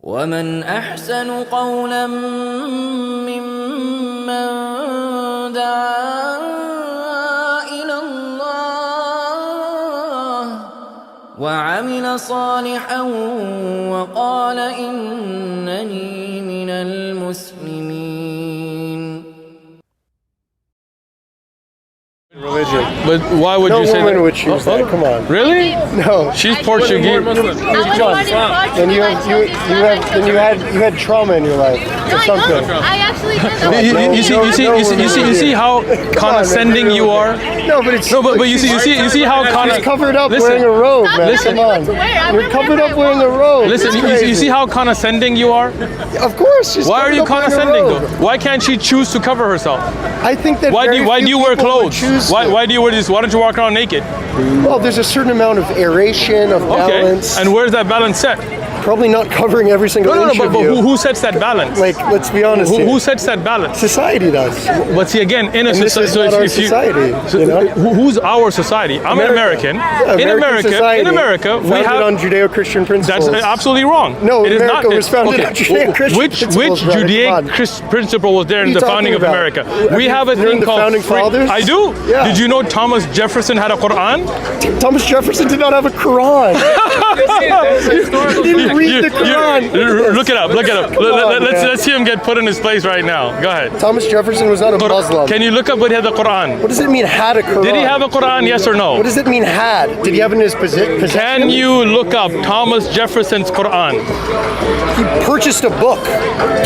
ومن أحسن قولا ممن دعا إلى الله وعمل صالحا وقال إنني من المسلمين. Religion. But why would you say that? No woman would choose that. Come on. Really? No. She's Portuguese. Then you had trauma in your life or something. I actually did. You see how condescending you are. No, but it's but you see how You're covered up Listen. wearing a robe, man. Listen. Come on. You're covered up wearing a robe. Listen, you see how condescending you are. Of course. She's Why are you covered up wearing a condescending robe. though? Why can't she choose to cover herself? I think that Why do you wear clothes? Why do you wear this? Why don't you walk around naked? Well, there's a certain amount of aeration, of balance. And where's that balance set? Probably not covering every single inch but of you. who sets that balance? Like, let's be honest here. Who sets that balance? Society does. But see, again, in a And this is society, not our society, you know? Who's our society? I'm an American. Yeah, in America, we have on Judeo-Christian principles. That's absolutely wrong. No, it is America not, was founded on Judeo-Christian Which principles, brother, Judeo-Christian principle was there in the founding of America? We have a thing called founding fathers. I do. Yeah. Did you know Thomas Jefferson had a Quran? Thomas Jefferson did not have a Quran. He didn't read the Quran. Look it up. Let's see him get put in his place right now. Go ahead. Thomas Jefferson was not a Muslim. Can you look up what he had the Quran? What does it mean, had a Quran? Did he have a Quran, yes or no? What does it mean, had? Did he have it in his possession? Can you look up Thomas Jefferson's Quran? He purchased a book.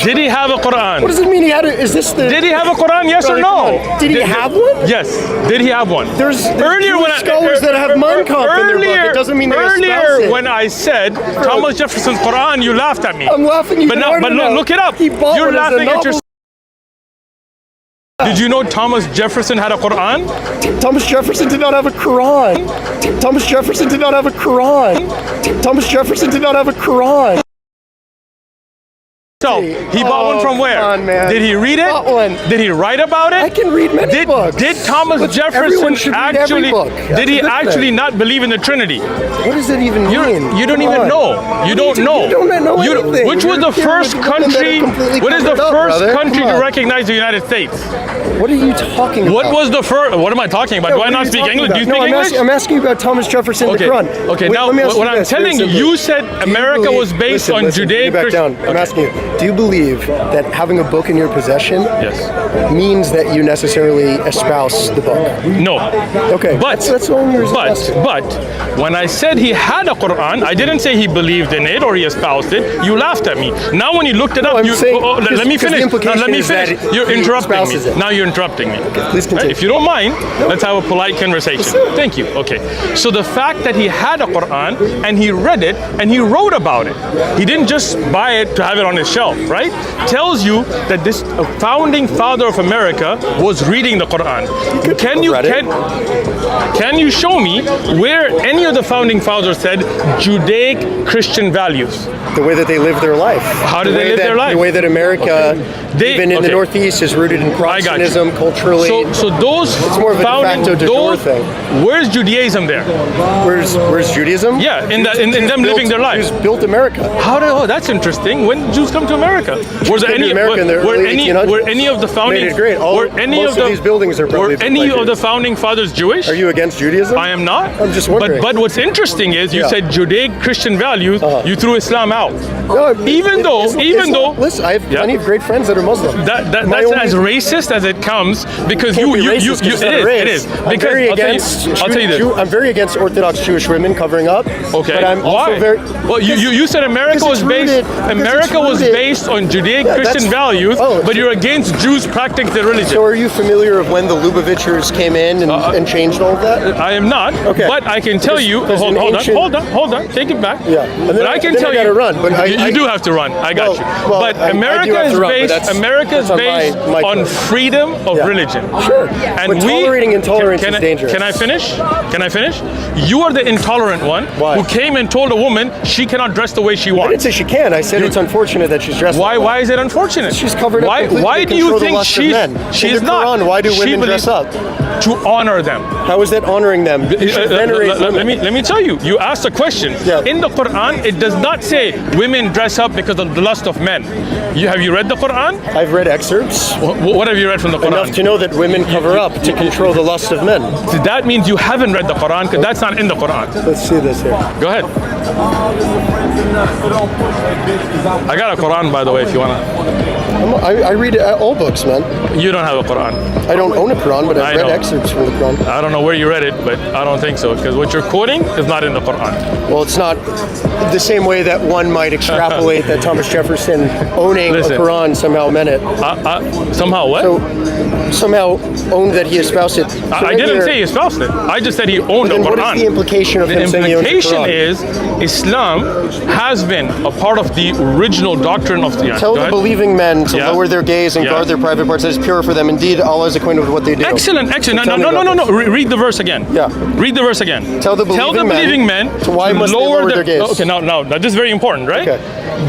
Did he have a Quran? What does it mean he had it? Is this the... Did he have a Quran, yes or no? Did he have one? Yes. Did he have one? There's earlier Jewish scholars that have Mein Kampf in their book. It doesn't mean they espouse Earlier it. when I said Thomas Jefferson's Quran, you laughed at me. I'm laughing even harder But now. look it up. He bought You're one as a laughing at novel. yourself. Did you know Thomas Jefferson had a Quran? Thomas Jefferson did not have a Quran. Thomas Jefferson did not have a Quran. Thomas Jefferson did not have a Quran. So, he bought one from where? Come on, man. Did he read it? Bought one. Did he write about it? I can read many books. Did Thomas Jefferson everyone should read every actually book. did he That's a good actually thing. not believe in the Trinity? What does that even mean? You don't Come even on. know. You don't know. You don't know anything. Which was the You're first here with women that are country? completely What is the covered up, first brother. country Come to on. recognize the United States? What are you talking about? What was the first? What am I talking about? No, Do I what are not you speak talking English? Do you about? speak No, English? I'm asking you about Thomas Jefferson Okay. the Quran. Okay. Wait, Now, let me ask what you I'm this, very telling you, simply. you said Do you America believe- was based listen, on listen, get back down. Judeo-Christian. I'm asking you, do you believe that having a book in your possession means that you necessarily espouse the book? No. Okay. But that's the only reason I'm asking. but when I said he had a Quran, I didn't say he believed in it or he espoused it. You laughed at me. Now when you looked it up, I'm you saying- let me because the finish. implication Let me is that finish. You're he interrupting espouses me. it. Now you're interrupting me. Please continue. If you don't mind, let's have a polite conversation. Thank you. Okay. So the fact that he had a Quran and he read it and he wrote about it, he didn't just buy it to have it on his shelf, right? Tells you that this founding father of America was reading the Quran. Can you show me where any of the founding fathers said Judaic Christian values? The way that they live their life. How do they live their life? The way that America, even in the Northeast, is rooted in Protestantism culturally. So those it's more of a de facto de jure thing. Where's Judaism there? Where's Judaism? Yeah, in them living their life. Jews built America. Oh, that's interesting. When did Jews come to America? Were any of the founding? Made it great. Most of these buildings are probably Were any of the founding fathers Jewish? Are you against Judaism? I am not. I'm just wondering. But what's interesting is you said Judaic Christian values. You threw Islam out. No, even though, listen, I have plenty of great friends that are Muslim. That's as racist as it comes because it is. Because I'll tell you this. I'm very against Orthodox Jewish women covering up. Okay. But I'm also very. Well, you said America was based on Judaic Christian values, but you're against Jews practicing their religion. So are you familiar of when the Lubavitchers came in and changed all of that? I am not. Okay. But I can tell you. Hold on. Take it back. Yeah. But I can tell you. Run, but you do have to run. I got you. But America is based on freedom of religion. Sure. And but tolerating intolerance is dangerous. Can I finish? You are the intolerant one who came and told a woman she cannot dress the way she wants. I didn't say she can. I said it's unfortunate that that she's dressed. Why? that way. Why is it unfortunate? She's covered up completely Why to do you control the think lust of she's men. she's In the not? Quran, why do She women dress believes- up? To honor them. How is that honoring them? You should venerate women. Let me tell you. You asked a question. Yeah. In the Quran, it does not say women dress up because of the lust of men. Have you read the Quran? I've read excerpts What have you read from the Quran? enough to know that women cover up to control the lust of men. That means you haven't read the Quran because that's not in the Quran. Let's see this here. Go ahead. I got a Quran, by the way, if you wanna. I read all books, man. You don't have a Quran. I don't own a Quran, but I I've read know. excerpts from the Quran. I don't know where you read it, but I don't think so because what you're quoting is not in the Quran. Well, it's not the same way that one might extrapolate that Thomas Jefferson owning Listen. a Quran somehow meant it. Somehow what? So somehow owned that he espoused it. So I right didn't here- say he espoused it. I just said he owned a Then what Quran. is the implication of The him saying he owns a implication Quran? is Islam has been a part of the original doctrine of the. Tell Go the ahead. believing men to Yeah. lower their gaze and Yeah. guard their private parts. That is pure for them. Indeed, Allah is acquainted with what they do. Excellent. Tell No, me no, no, about no, no. this. Read the verse again. Yeah. Read the verse again. Tell the believing men to why must they lower their gaze. Okay, now this is very important, right? Okay.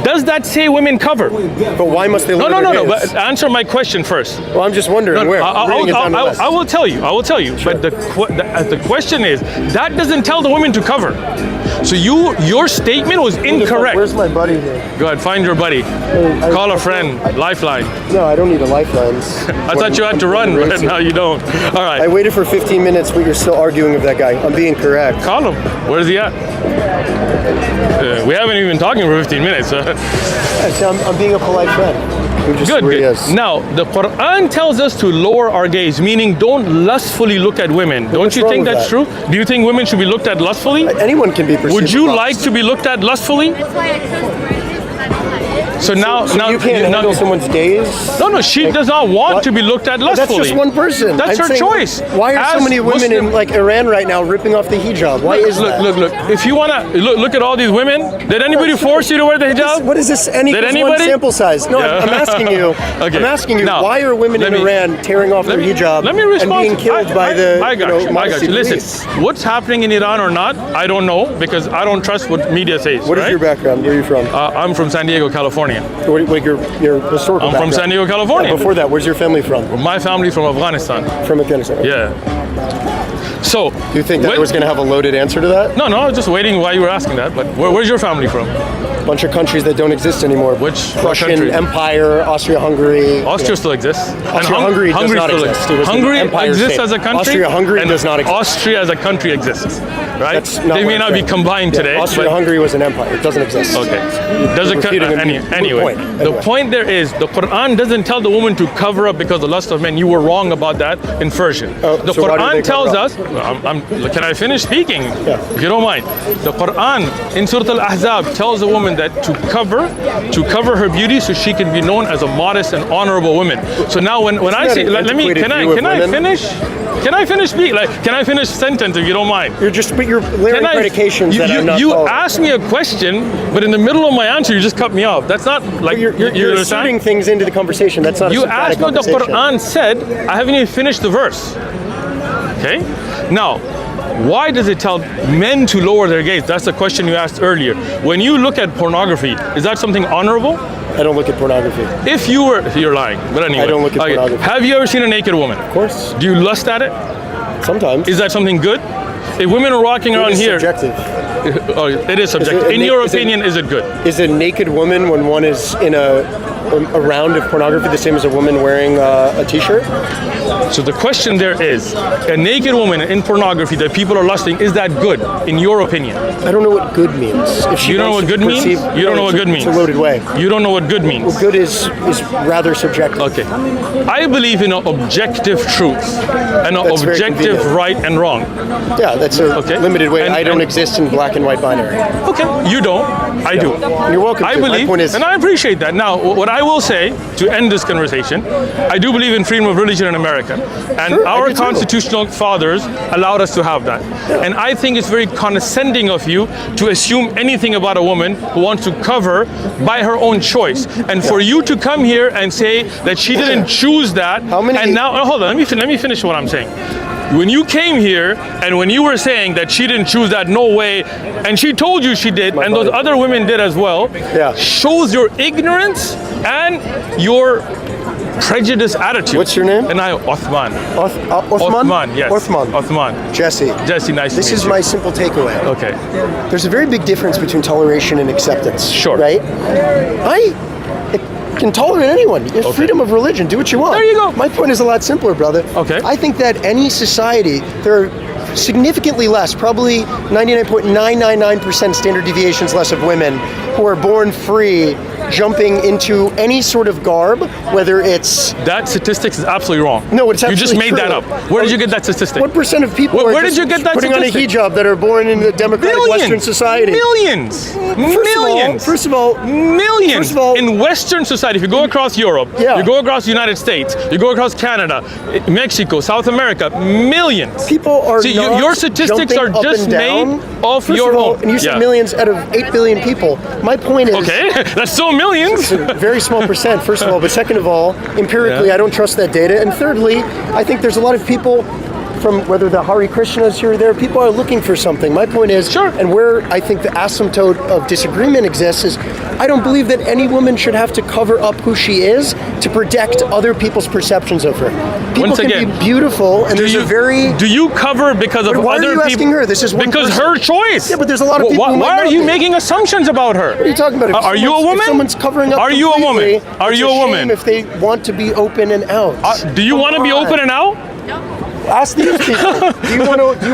Does that say women cover? But why must they No, lower no, their no, no. gaze? But answer my question first. Well, I'm just wondering where. Reading it down the list. I will tell you. I will tell you. But the question is that doesn't tell the women to cover. So your statement was incorrect. Where's my buddy here? Go ahead, find your buddy. Call a friend. Lifeline. No, I don't need a lifeline. I thought you had to run, but now you don't. All I right. waited for 15 minutes, but you're still arguing with that guy. I'm being correct. Call him. Where's he at? We haven't even been talking for 15 minutes. I'm being a polite friend. Who just Good, where he good. is. Now, the Quran tells us to lower our gaze, meaning don't lustfully look at women. Don't what's you wrong think with that's that? true? Do you think women should be looked at lustfully? Anyone can be perceived. Would you as like to be looked at lustfully? That's why I chose to wear this because I don't like it. So now, So you can't handle someone's gaze? No, she does not want what? to be looked at That's lustfully. just one person. That's I'm her saying, choice. Why are so As many women Muslim- in like Iran right now ripping off the hijab? Why is look, that? look. If you wanna look at all these women, did anybody force you to wear the hijab? What is this? N Did equals one anybody? sample size. No, Yeah. I'm asking you. Okay. I'm asking you. Now, Why are women in let me- Iran tearing off their hijab Let me and respond. being killed by I the got you. I got modesty you. Listen, police? what's happening in Iran or not, I don't know because I don't trust what media says. What is right? your background? Where are you from? I'm from San Diego, California. What your historical I'm background? from San Diego, California. Before that, where's your family from? My family from Afghanistan. From Afghanistan. Yeah. So. Do you think that I was going to have a loaded answer to that? No, I was just waiting why you were asking that. But where's your family from? Bunch of countries that don't exist anymore. What Russian country? Empire, Austria-Hungary. Austria still exists. And Austria-Hungary does not still exist. It was an Hungary empire exists state. as a country. Austria-Hungary and does not exist. Austria as a country exists, right? That's not They what may I'm not be saying. combined today. but- Austria-Hungary was an empire. It doesn't exist. Okay. Does it repeating a moot anyway? point. The Anyway. point there is the Quran doesn't tell the woman to cover up because of the lust of men. You were wrong about that inversion. Oh, The so why do they Quran tells cover up? us. Can I finish speaking? Yeah. If you don't mind. The Quran in Surah Al-Ahzab tells a woman that to cover her beauty so she can be known as a modest and honorable woman. So now when I that say an let me antiquated can I view of can I women? finish? Can I finish speak? Can I finish sentence if you don't mind? But you're layering predications that I'm not You following. asked me a question, but in the middle of my answer, you just cut me off. That's not like You're you inserting understand. things into the conversation. That's not a You Socratic asked what the conversation. Quran said. I haven't even finished the verse. Okay. Now, why does it tell men to lower their gaze? That's the question you asked earlier. When you look at pornography, is that something honorable? I don't look at pornography. If you're lying. But anyway, I don't look at pornography. Have you ever seen a naked woman? Of course. Do you lust at it? Sometimes. Is that something good? If women are walking around It is here, subjective. oh, it is subjective. In your opinion, is it good? Is a naked woman when one is in a round of pornography the same as a woman wearing a t-shirt? So the question there is, a naked woman in pornography that people are lusting, is that good, in your opinion? I don't know what good means. If she You don't know wants what to good means? perceive- You don't no, know what it's a- good means? It's a loaded way. You don't know what good means. Good is rather subjective. Okay. I believe in an objective truth and an That's very objective convenient. right and wrong. Yeah, that's a Okay. limited way. And- I don't and- exist in black and white binary. Okay. You don't. I do. You're welcome I to. My believe, point is- and I appreciate that. Now, what I will say to end this conversation, I do believe in freedom of religion in America, and Sure, I our do too. constitutional fathers allowed us to have that. And I think it's very condescending of you to assume anything about a woman who wants to cover by her own choice, and for you to come here and say that she didn't choose that. How many- And now, hold on, let me finish what I'm saying. when you came here and when you were saying that she didn't choose that, no way, and she told you she did, and those other women did as well, shows your ignorance and your prejudiced attitude. What's your name? And I, Othman. Othman? Othman, yes. Othman. Jesse. Jesse, nice to meet you. This is my simple takeaway. Okay. There's a very big difference between toleration and acceptance. Sure. Right? I can tolerate anyone. You have freedom of religion. Do what you want. There you go. My point is a lot simpler, brother. Okay. I think that any society, there are significantly less, probably 99.999% standard deviations less of women who are born free, jumping into any sort of garb, whether it's... That statistics is absolutely wrong. No, it's absolutely You just made true. that up. Where did you get that statistic? What percent of people Where are did you get that putting statistic? on a hijab that are born in the democratic Western society? Millions. First of all, Millions. In Western society, if you go across Europe, you go across the United States, you go across Canada, Mexico, South America, millions. People are See, not your statistics are jumping just up and down. made off First your of all, own. and you said millions out of 8 billion people. My point is... Okay, that's still millions. It's a very small percent, first of all. But second of all, empirically, I don't trust that data. And thirdly, I think there's a lot of people from whether the Hare Krishnas here or there, people are looking for something. My point is, and where I think the asymptote of disagreement exists is, I don't believe that any woman should have to cover up who she is to protect other people's perceptions of her. People Once can again, be beautiful, and there's a very... Do you cover because of why other are you people? asking her? This is one because person. her choice. Yeah, but there's a lot of people who Why might are not you be. making assumptions about her? What are you talking about? If Are you a someone's- woman? If someone's covering up Are you a woman? completely, Are it's you a woman? shame if they want to be open and out. Do you want to be open and out? Ask these people. Do you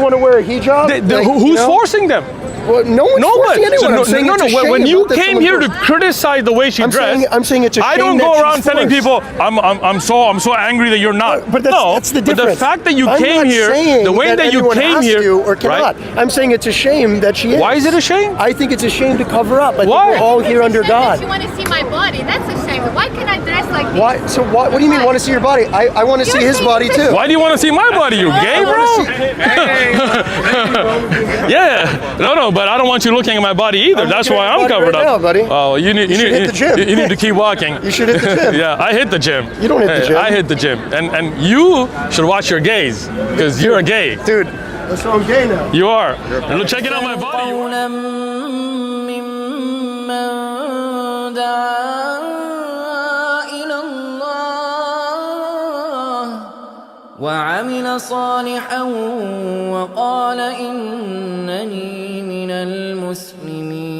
want to wear a hijab? Who's forcing them? Well, no one's forcing anyone. I'm saying it's a shame When you that came someone here to goes- criticize the way she dressed, I'm saying it's a shame I don't that go she's around telling forced. people I'm so angry that you're not. But that's the But difference. the fact that you I'm came not here, saying the way that you anyone came has here, to or cannot. right? I'm saying it's a shame that she is. Why is it a shame? I think it's a shame to cover up. I Why? think we're all here under God. You want to see my body? That's a shame. Why can't I dress like this? Why? So what do you mean want to see your body? I want to see his body too. Why do you want to see my body? You gay, bro? Yeah. No, but I don't want you looking at my body either. That's why I'm covered right up. now, buddy. Oh, you need hit the gym. You need to keep walking. You should hit the gym. Yeah, I hit the gym. You don't hit the gym. I hit the gym, and you should watch your gaze because you're a gay. Dude, that's why I'm gay now. You are. Check it out my body. قولا ممن دعا إلى الله وعمل صالحا وقال إنني من المسلمين